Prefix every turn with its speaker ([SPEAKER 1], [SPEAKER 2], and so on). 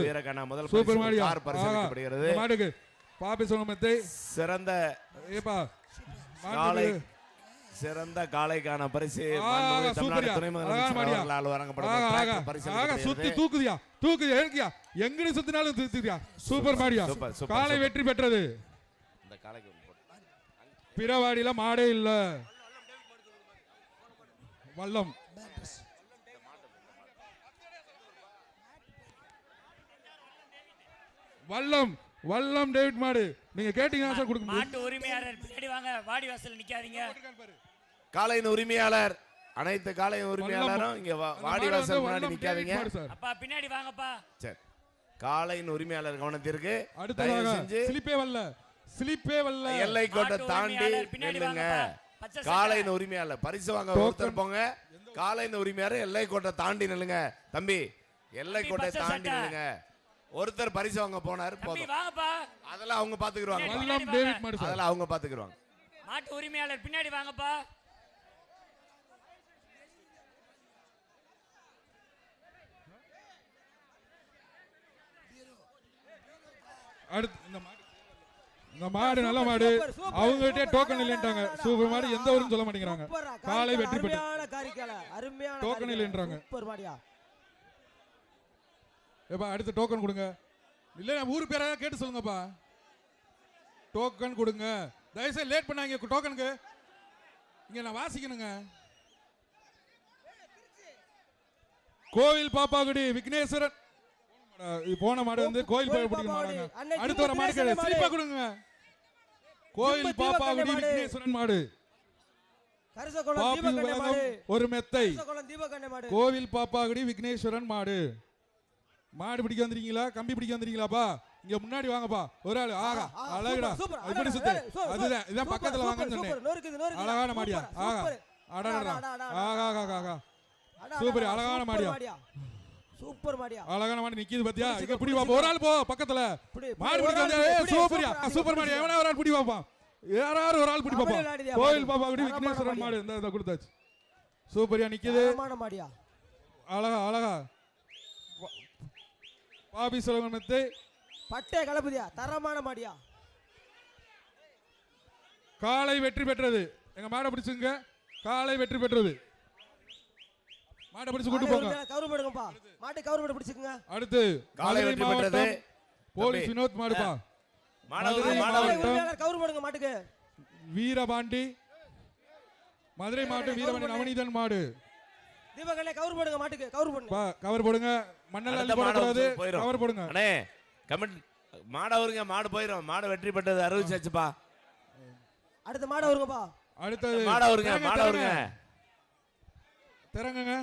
[SPEAKER 1] வீரகண்ணா முதல் கார் பரிசளிக்கப்படுகிறது.
[SPEAKER 2] மாடுக்கு பாப்பி சொன்னமத்தை
[SPEAKER 1] சிறந்த காளை சிறந்த காளைக்கான பரிசு தமிழ்நாடு துணை முதலமைச்சர் வழங்கப்படும்.
[SPEAKER 2] சுத்தி தூக்குதியா தூக்குதியா எழுக்கியா எங்கடி சுத்தினாலும் தூக்குதியா. சூப்பர் மாடியா காளை வெற்றி பெற்றது.
[SPEAKER 1] இந்த காளைக்கு
[SPEAKER 2] பிறவாடியில மாடே இல்ல. வல்லம் வல்லம் வல்லம் டேவிட் மாடு நீங்க கேட்டீங்கன்னா சார் கொடுக்க
[SPEAKER 3] மாட்டு உரிமையாளர் பின்னாடி வாங்க. வாடி வாசல்ல நிக்காதீங்க.
[SPEAKER 1] காளையின் உரிமையாளர் அனைத்து காளையின் உரிமையாளரும் இங்க வாடி வாசல் முன்னாடி நிக்காதீங்க.
[SPEAKER 3] அப்பா பின்னாடி வாங்கப்பா.
[SPEAKER 1] சரி காளையின் உரிமையாளர் கவனத்திற்கு.
[SPEAKER 2] அடுத்ததாக ஸ்லிப்பே வல்ல
[SPEAKER 1] எல்லை கோட்டை தாண்டி நில்லுங்க. காளையின் உரிமையாளர் பரிசு வாங்க ஒருத்தர் போங்க. காளையின் உரிமையாளர் எல்லை கோட்டை தாண்டி நில்லுங்க. தம்பி எல்லை கோட்டை தாண்டி நில்லுங்க. ஒருத்தர் பரிசு வாங்க போனாரு போதும். அதெல்லாம் அவங்க பாத்துக்குவாங்க. அதெல்லாம் அவங்க பாத்துக்குவாங்க.
[SPEAKER 3] மாட்டு உரிமையாளர் பின்னாடி வாங்கப்பா.
[SPEAKER 2] அடுத்து இந்த மாடு நல்ல மாடு. அவங்க கிட்டே டோக்கன் இல்லன்றாங்க. சூப்பர் மாடு எந்த ஊரும் சொல்ல மாட்டேங்கிறாங்க. காலை வெற்றி பெற்ற டோக்கன் இல்லன்றாங்க.
[SPEAKER 4] சூப்பர் மாடியா.
[SPEAKER 2] ஏப்பா அடுத்து டோக்கன் கொடுங்க. இல்ல நான் ஊர் பேரா கேட்டு சொல்லுங்கப்பா. டோக்கன் கொடுங்க. தயவுசெய்து லேட் பண்ணாங்க டோக்கனுக்கு. இங்க நான் வாசிக்கணுங்க. கோவில் பாப்பாகுடி விக்னேஸ்வரன் போன மாடு வந்து கோயில் பிடிக்க மாட்டாங்க. அடுத்து வர மாடு ஸ்லிப்பா கொடுங்க. கோயில் பாப்பாகுடி விக்னேஸ்வரன் மாடு. ஒரு மெத்தை. கோவில் பாப்பாகுடி விக்னேஸ்வரன் மாடு. மாடு பிடிக்க வந்துறீங்களா கம்பி பிடிக்க வந்துறீங்களாப்பா. இங்க முன்னாடி வாங்கப்பா. ஒரு ஆளு ஆகா அழகுடா. இப்படி சுத்து. அதுதான் இதான் பக்கத்துல வாங்கன்னு சொன்னேன். அழகான மாடியா. ஆகா அடடா ஆகா ஆகா ஆகா சூப்பர் அழகான மாடியா.
[SPEAKER 4] சூப்பர் மாடியா.
[SPEAKER 2] அழகான மாடி நிக்குது பாத்தியா. இங்க பிடி பாப்பா. ஒரு ஆள் போ பக்கத்துல. மாடு பிடிக்க வந்து சூப்பர்யா சூப்பர் மாடி. எவனா ஒரு ஆள் பிடி பாப்பா. யாராரு ஒரு ஆள் பிடி பாப்பா. கோயில் பாப்பா குடி விக்னேஸ்வரன் மாடு இந்த கொடுத்தாச்சு. சூப்பர்யா நிக்குது.
[SPEAKER 4] மாடியா.
[SPEAKER 2] அழகா அழகா பாபி சொல்லுங்க.
[SPEAKER 4] பட்டே கலப்புதியா தரமான மாடியா.
[SPEAKER 2] காளை வெற்றி பெற்றது. எங்க மாடை பிடிச்சுங்க. காளை வெற்றி பெற்றது. மாடை பிடிச்சு கூட்டி போங்க.
[SPEAKER 4] கவர் போடுங்கப்பா. மாட்டை கவர் போட்டு பிடிச்சுங்க.
[SPEAKER 2] அடுத்து
[SPEAKER 1] காளை வெற்றி பெற்றது.
[SPEAKER 2] போலீஸ் வினோத் மாடுப்பா.
[SPEAKER 4] கவர் போடுங்க மாட்டுக்கு.
[SPEAKER 2] வீரபாண்டி மதுரை மாட்டு வீரபாண்டி நவநீதன் மாடு.
[SPEAKER 4] தீபகண்ணே கவர் போடுங்க மாட்டுக்கு. கவர் போடுங்க.
[SPEAKER 2] கவர் போடுங்க. மண்ணல்ல அள்ளி போட கூடாது. கவர் போடுங்க.
[SPEAKER 1] அண்ணே கமெண்ட் மாடு அவருங்க. மாடு போயிரும். மாடு வெற்றி பெற்றது அறிவிச்சாச்சுப்பா.
[SPEAKER 4] அடுத்த மாடு அவருங்கப்பா.
[SPEAKER 2] அடுத்து
[SPEAKER 1] மாடு அவருங்க. மாடு அவருங்க.
[SPEAKER 2] திறங்குங்க.